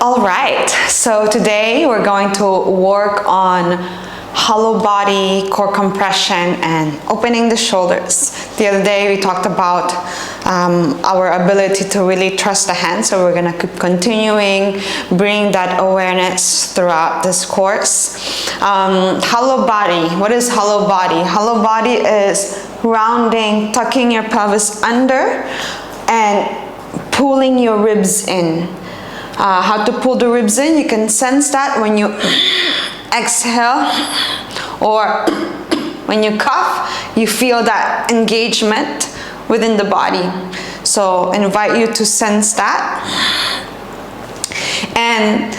All right, so today we're going to work on hollow body, core compression, and opening the shoulders. The other day we talked about our ability to really trust the hand, so we're gonna keep continuing, bring that awareness throughout this course. Hollow body, what is hollow body? Hollow body is rounding, tucking your pelvis under, and pulling your ribs in. How to pull the ribs in? You can sense that when you exhale or when you cough, you feel that engagement within the body. So I invite you to sense that. And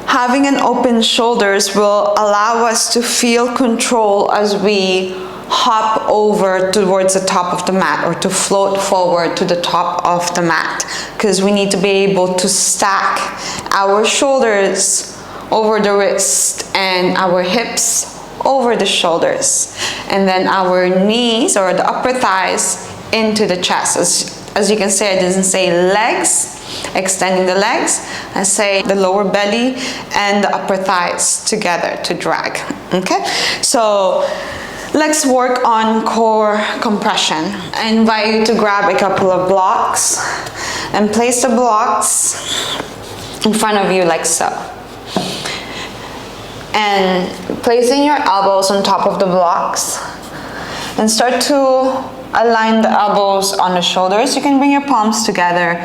having an open shoulders will allow us to feel control as we hop over towards the top of the mat, or to float forward to the top of the mat, because we need to be able to stack our shoulders over the wrist and our hips over the shoulders, and then our knees or the upper thighs into the chest. As you can see, I didn't say legs, extending the legs. I say the lower belly and the upper thighs together to drag. Okay, so let's work on core compression. I invite you to grab a couple of blocks and place the blocks in front of you like so. And placing your elbows on top of the blocks, and start to align the elbows on the shoulders. You can bring your palms together,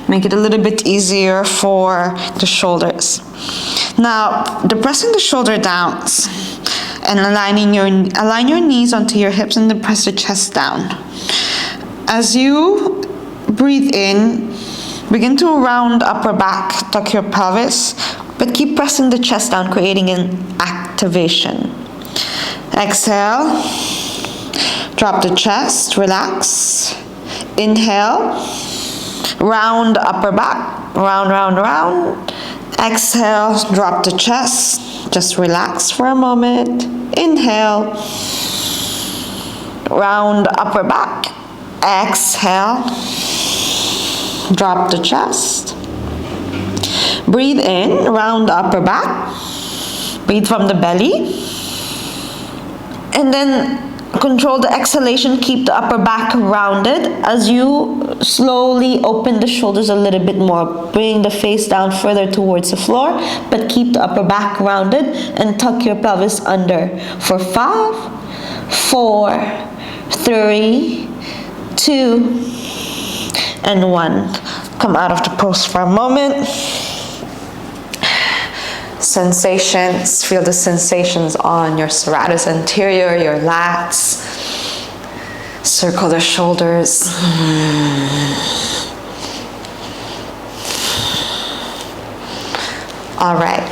make it a little bit easier for the shoulders. Now, depressing the shoulder down and align your knees onto your hips, and then press the chest down. As you breathe in, begin to round upper back, tuck your pelvis, but keep pressing the chest down, creating an activation. Exhale, drop the chest, relax. Inhale, round upper back, round, round, round. Exhale, drop the chest. Just relax for a moment. Inhale, round upper back. Exhale, drop the chest. Breathe in, round upper back. Breathe from the belly. And then control the exhalation, keep the upper back rounded as you slowly open the shoulders a little bit more. Bring the face down further towards the floor, but keep the upper back rounded and tuck your pelvis under for 5, 4, 3, 2, and 1. Come out of the pose for a moment. Sensations, feel the sensations on your serratus anterior, your lats. Circle the shoulders. All right.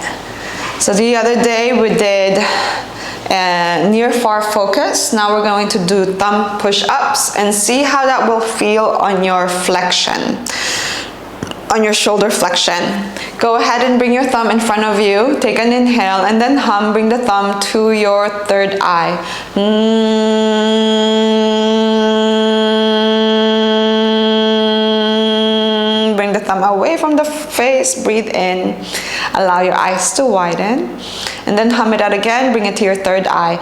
So the other day we did near far focus. Now we're going to do thumb push-ups and see how that will feel on your flexion, on your shoulder flexion. Go ahead and bring your thumb in front of you. Take an inhale and then hum. Bring the thumb to your third eye. Bring the thumb away from the face. Breathe in. Allow your eyes to widen. And then hum it out again. Bring it to your third eye.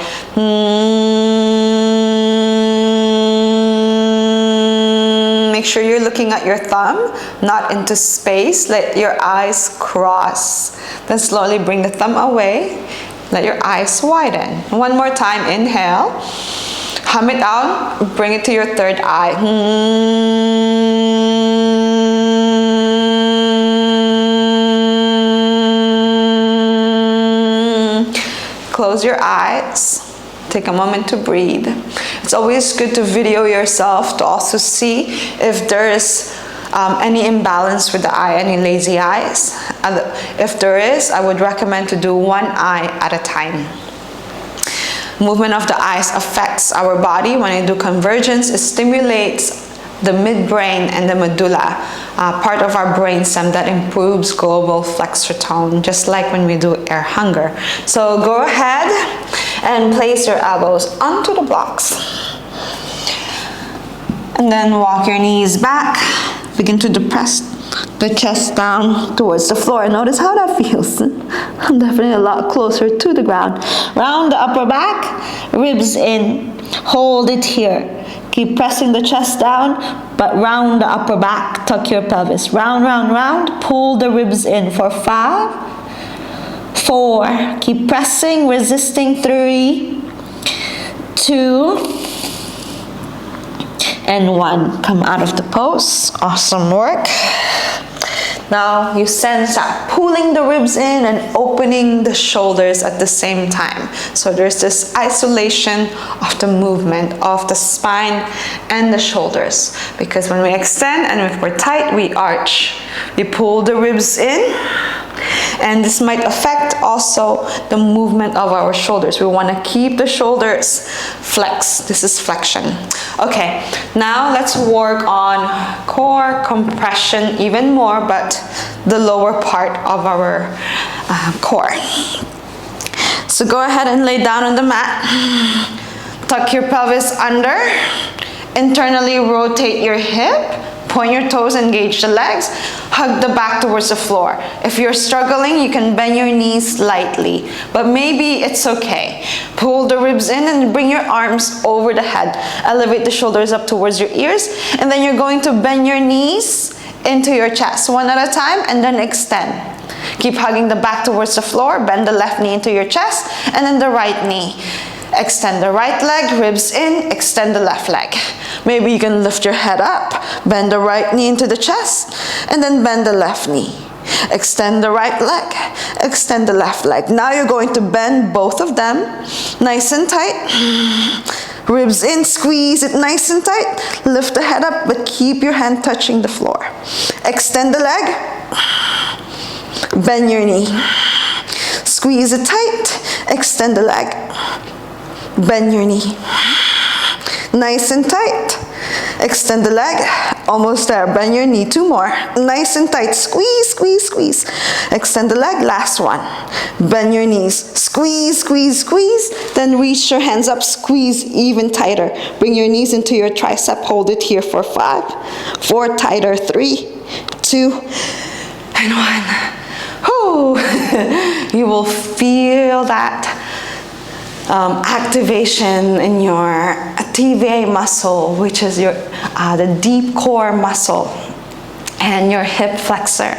Make sure you're looking at your thumb, not into space. Let your eyes cross. Then slowly bring the thumb away. Let your eyes widen. One more time, inhale. Hum it out. Bring it to your third eye. Close your eyes. Take a moment to breathe. It's always good to video yourself to also see if there is any imbalance with the eye, any lazy eyes. If there is, I would recommend to do one eye at a time. Movement of the eyes affects our body. When I do convergence, it stimulates the midbrain and the medulla, part of our brainstem that improves global flexor tone, just like when we do air hunger. So go ahead and place your elbows onto the blocks. And then walk your knees back. Begin to depress the chest down towards the floor. Notice how that feels. I'm definitely a lot closer to the ground. Round the upper back, ribs in. Hold it here. Keep pressing the chest down, but round the upper back. Tuck your pelvis. Round, round, round. Pull the ribs in for 5, 4. Keep pressing, resisting. 3, 2, and 1. Come out of the pose. Awesome work. Now you sense that pulling the ribs in and opening the shoulders at the same time. So there's this isolation of the movement of the spine and the shoulders. Because when we extend and if we're tight, we arch. We pull the ribs in. And this might affect also the movement of our shoulders. We want to keep the shoulders flexed. This is flexion. Okay, now let's work on core compression even more, but the lower part of our core. So go ahead and lay down on the mat. Tuck your pelvis under. Internally rotate your hip. Point your toes, engage the legs, hug the back towards the floor. If you're struggling, you can bend your knees slightly, but maybe it's okay. Pull the ribs in and bring your arms over the head. Elevate the shoulders up towards your ears, and then you're going to bend your knees into your chest, one at a time, and then extend. Keep hugging the back towards the floor, bend the left knee into your chest, and then the right knee. Extend the right leg, ribs in, extend the left leg. Maybe you can lift your head up, bend the right knee into the chest, and then bend the left knee. Extend the right leg, extend the left leg. Now you're going to bend both of them, nice and tight. Ribs in, squeeze it nice and tight. Lift the head up, but keep your hand touching the floor. Extend the leg, bend your knee. Squeeze it tight, extend the leg. Bend your knee. Nice and tight. Extend the leg. Almost there. Bend your knee. 2 more. Nice and tight. Squeeze, squeeze, squeeze. Extend the leg. Last one. Bend your knees. Squeeze, squeeze, squeeze. Then reach your hands up. Squeeze even tighter. Bring your knees into your tricep. Hold it here for 5, 4. Tighter. 3, 2, and 1. Whew. You will feel that activation in your TVA muscle, which is your the deep core muscle, and your hip flexor.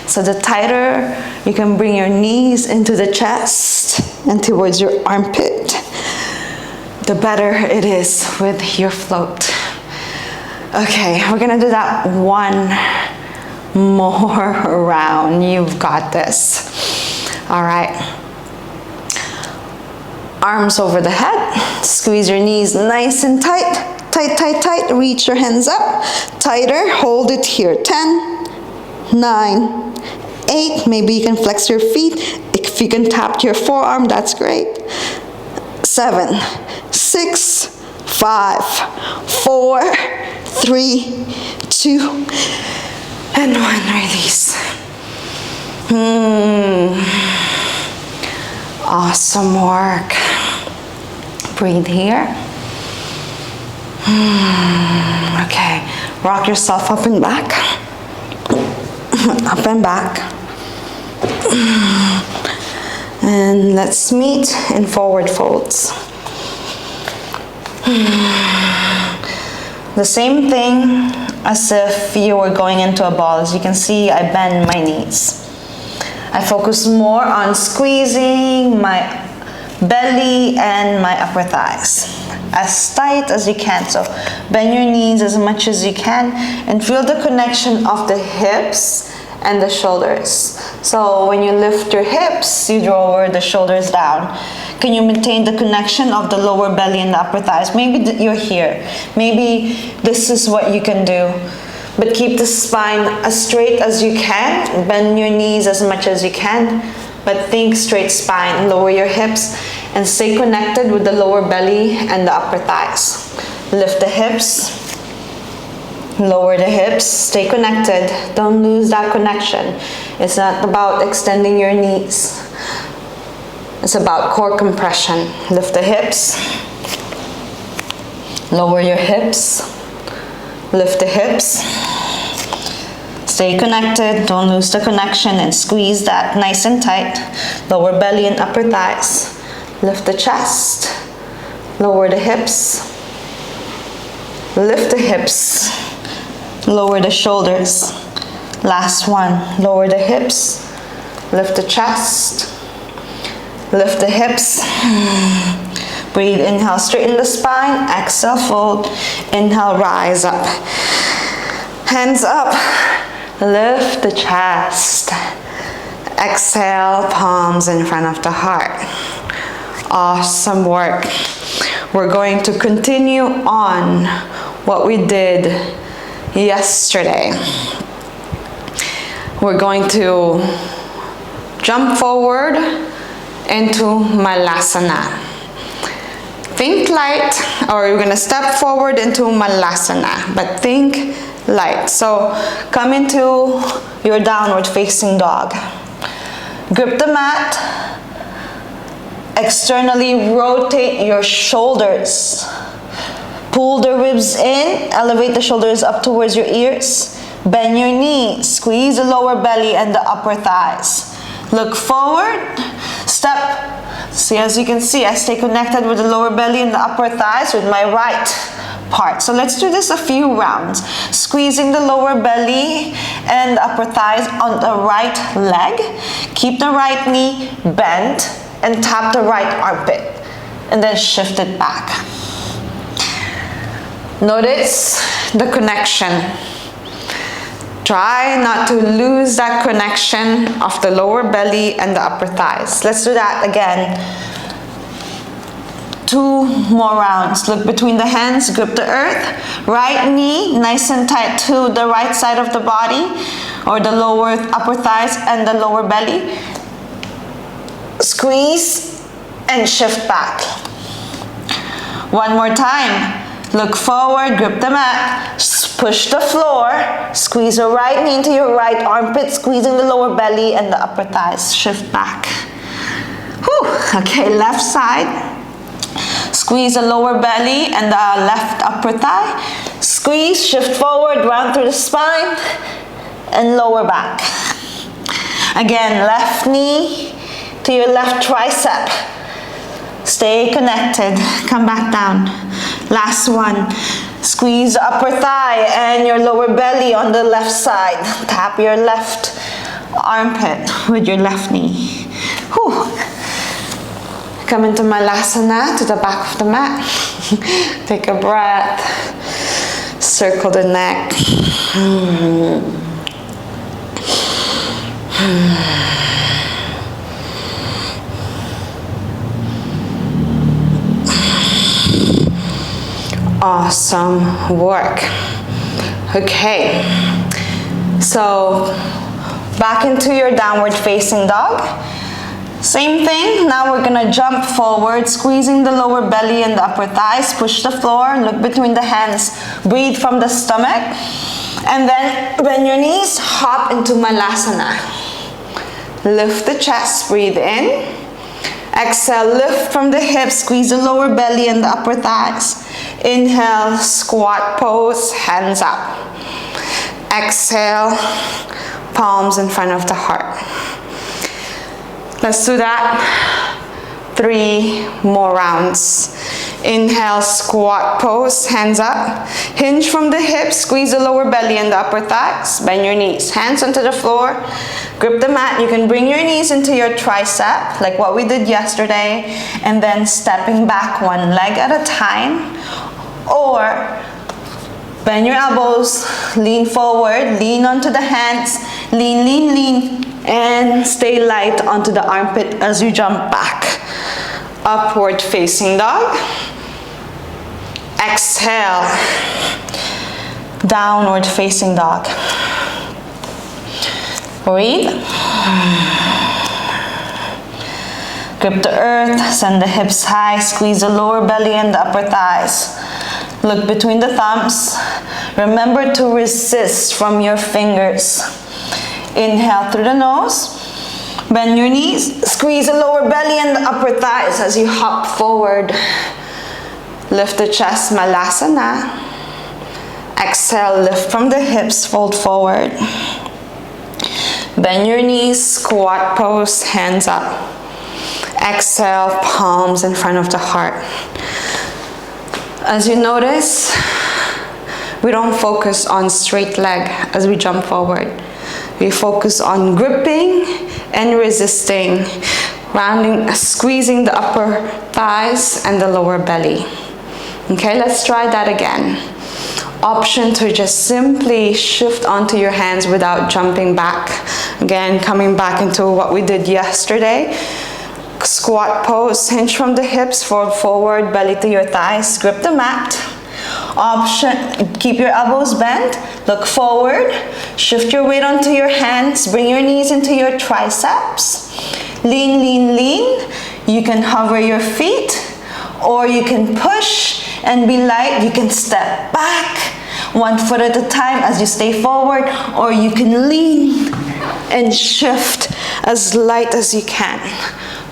So the tighter you can bring your knees into the chest and towards your armpit, the better it is with your float. Okay, we're gonna do that one more round. You've got this. All right. Arms over the head, squeeze your knees nice and tight, tight, tight, tight. Reach your hands up, tighter, hold it here. 10, 9, 8. Maybe you can flex your feet. If you can tap your forearm, that's great. 7, 6, 5, 4, 3, 2, and 1. Release. Awesome work. Breathe here. Okay, rock yourself up and back. Up and back. And let's meet in forward folds. The same thing as if you were going into a ball. As you can see, I bend my knees. I focus more on squeezing my belly and my upper thighs as tight as you can. So bend your knees as much as you can and feel the connection of the hips and the shoulders. So when you lift your hips, you lower the shoulders down. Can you maintain the connection of the lower belly and the upper thighs? Maybe you're here. Maybe this is what you can do. But keep the spine as straight as you can. Bend your knees as much as you can. But think straight spine. Lower your hips and stay connected with the lower belly and the upper thighs. Lift the hips. Lower the hips. Stay connected. Don't lose that connection. It's not about extending your knees. It's about core compression. Lift the hips. Lower your hips. Lift the hips. Stay connected, don't lose the connection, and squeeze that nice and tight. Lower belly and upper thighs. Lift the chest, lower the hips, lift the hips, lower the shoulders. Last one, lower the hips, lift the chest, lift the hips. Breathe, inhale, straighten the spine, exhale, fold, inhale, rise up. Hands up, lift the chest. Exhale, palms in front of the heart. Awesome work. We're going to continue on what we did yesterday. We're going to jump forward into Malasana. Think light, or you're gonna step forward into Malasana, but think light. So come into your downward facing dog. Grip the mat. Externally rotate your shoulders. Pull the ribs in, elevate the shoulders up towards your ears. Bend your knees, squeeze the lower belly and the upper thighs. Look forward, step. See, as you can see, I stay connected with the lower belly and the upper thighs with my right part. So let's do this a few rounds. Squeezing the lower belly and the upper thighs on the right leg. Keep the right knee bent and tap the right armpit. And then shift it back. Notice the connection. Try not to lose that connection of the lower belly and the upper thighs. Let's do that again. 2 more rounds. Look between the hands, grip the earth. Right knee nice and tight to the right side of the body, or the lower upper thighs and the lower belly. Squeeze and shift back. One more time. Look forward, grip the mat, push the floor, squeeze your right knee into your right armpit, squeezing the lower belly and the upper thighs. Shift back. Whew. Okay, left side. Squeeze the lower belly and the left upper thigh. Squeeze, shift forward, round through the spine, and lower back. Again, left knee to your left tricep. Stay connected. Come back down. Last one. Squeeze the upper thigh and your lower belly on the left side. Tap your left armpit with your left knee. Whew. Come into Malasana, to the back of the mat. Take a breath. Circle the neck. Awesome work. Okay, so back into your downward facing dog. Same thing. Now we're gonna jump forward, squeezing the lower belly and the upper thighs. Push the floor, look between the hands, breathe from the stomach, and then bend your knees, hop into Malasana. Lift the chest, breathe in. Exhale, lift from the hips, squeeze the lower belly and the upper thighs. Inhale, squat pose, hands up. Exhale, palms in front of the heart. Let's do that 3 more rounds. Inhale, squat pose, hands up. Hinge from the hips, squeeze the lower belly and the upper thighs. Bend your knees, hands onto the floor. Grip the mat. You can bring your knees into your tricep, like what we did yesterday, and then stepping back one leg at a time. Or bend your elbows, lean forward, lean onto the hands, lean, lean, lean, and stay light onto the armpit as you jump back. Upward facing dog. Exhale, downward facing dog. Breathe. Grip the earth, send the hips high, squeeze the lower belly and the upper thighs. Look between the thumbs. Remember to resist from your fingers. Inhale through the nose. Bend your knees, squeeze the lower belly and the upper thighs as you hop forward. Lift the chest, Malasana. Exhale, lift from the hips, fold forward. Bend your knees, squat pose, hands up. Exhale, palms in front of the heart. As you notice, we don't focus on straight leg as we jump forward. We focus on gripping and resisting, rounding, squeezing the upper thighs and the lower belly. Okay, let's try that again. Option to just simply shift onto your hands without jumping back. Again, coming back into what we did yesterday. Squat pose, hinge from the hips, fold forward, belly to your thighs, grip the mat. Option, keep your elbows bent, look forward, shift your weight onto your hands, bring your knees into your triceps. Lean, lean, lean. You can hover your feet, or you can push and be light. You can step back, one foot at a time as you stay forward, or you can lean and shift as light as you can.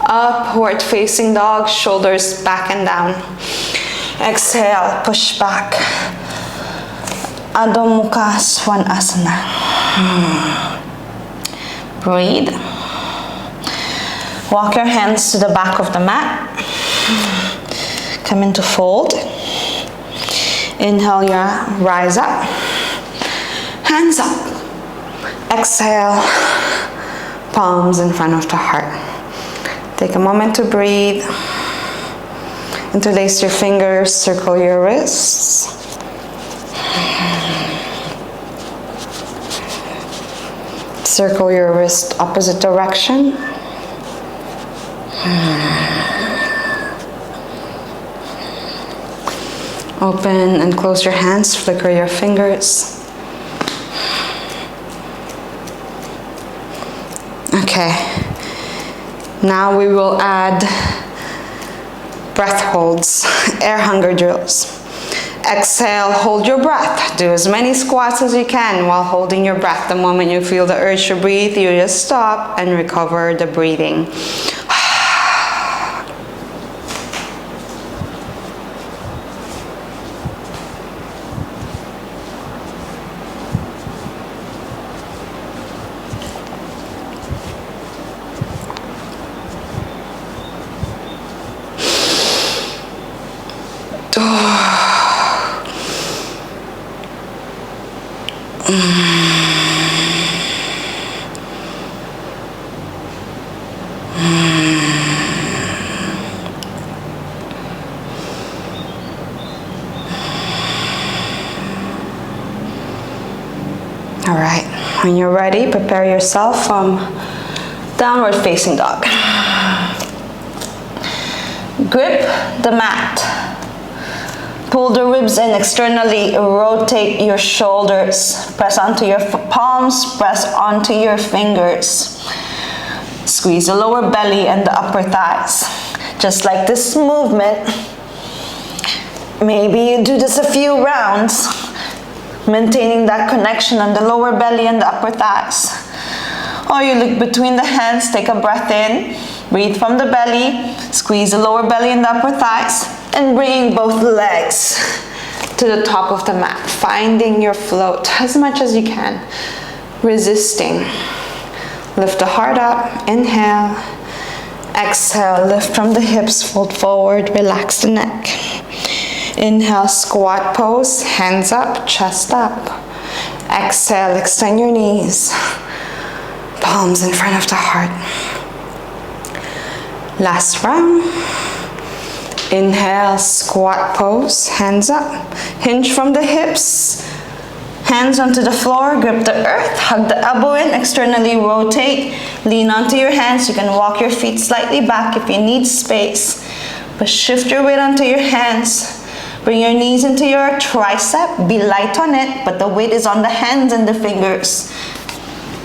Upward facing dog, shoulders back and down. Exhale, push back. Adho Mukha Svanasana. Breathe. Walk your hands to the back of the mat. Come into fold. Inhale, you rise up. Hands up. Exhale, palms in front of the heart. Take a moment to breathe. Interlace your fingers, circle your wrists. Circle your wrist opposite direction. Open and close your hands, flicker your fingers. Okay, now we will add breath holds, air hunger drills. Exhale, hold your breath. Do as many squats as you can while holding your breath. The moment you feel the urge to breathe, you just stop and recover the breathing. All right, when you're ready, prepare yourself from downward facing dog. Grip the mat. Pull the ribs in externally, rotate your shoulders. Press onto your palms, press onto your fingers. Squeeze the lower belly and the upper thighs. Just like this movement, maybe you do this a few rounds, maintaining that connection on the lower belly and the upper thighs. Or you look between the hands, take a breath in, breathe from the belly, squeeze the lower belly and the upper thighs, and bring both legs to the top of the mat, finding your float as much as you can, resisting. Lift the heart up, inhale, exhale, lift from the hips, fold forward, relax the neck. Inhale, squat pose, hands up, chest up. Exhale, extend your knees, palms in front of the heart. Last round. Inhale, squat pose, hands up, hinge from the hips, hands onto the floor, grip the earth, hug the elbow in, externally rotate, lean onto your hands. You can walk your feet slightly back if you need space, but shift your weight onto your hands. Bring your knees into your tricep, be light on it, but the weight is on the hands and the fingers.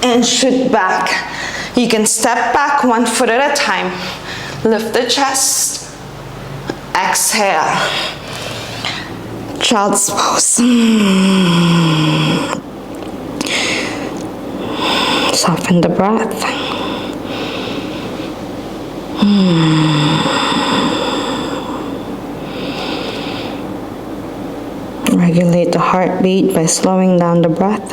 And shoot back. You can step back one foot at a time. Lift the chest. Exhale. Child's pose. Soften the breath. Regulate the heartbeat by slowing down the breath.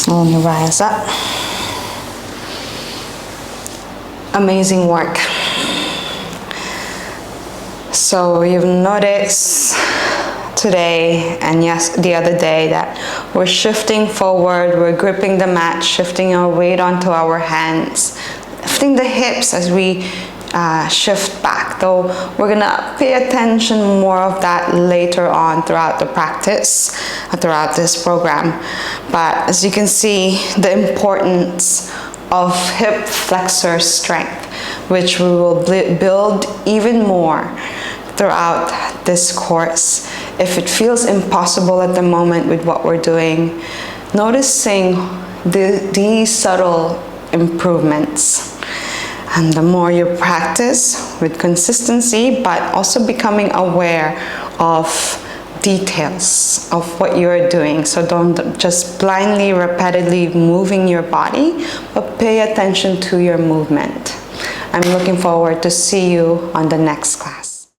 Slowly rise up. Amazing work. So you've noticed today and yes, the other day that we're shifting forward, we're gripping the mat, shifting our weight onto our hands, lifting the hips as we shift back, though we're gonna pay attention more of that later on throughout the practice, throughout this program. But as you can see, the importance of hip flexor strength, which we will build even more throughout this course. If it feels impossible at the moment with what we're doing, noticing these subtle improvements. And the more you practice with consistency, but also becoming aware of details of what you're doing. So don't just blindly, repeatedly moving your body, but pay attention to your movement. I'm looking forward to see you on the next class.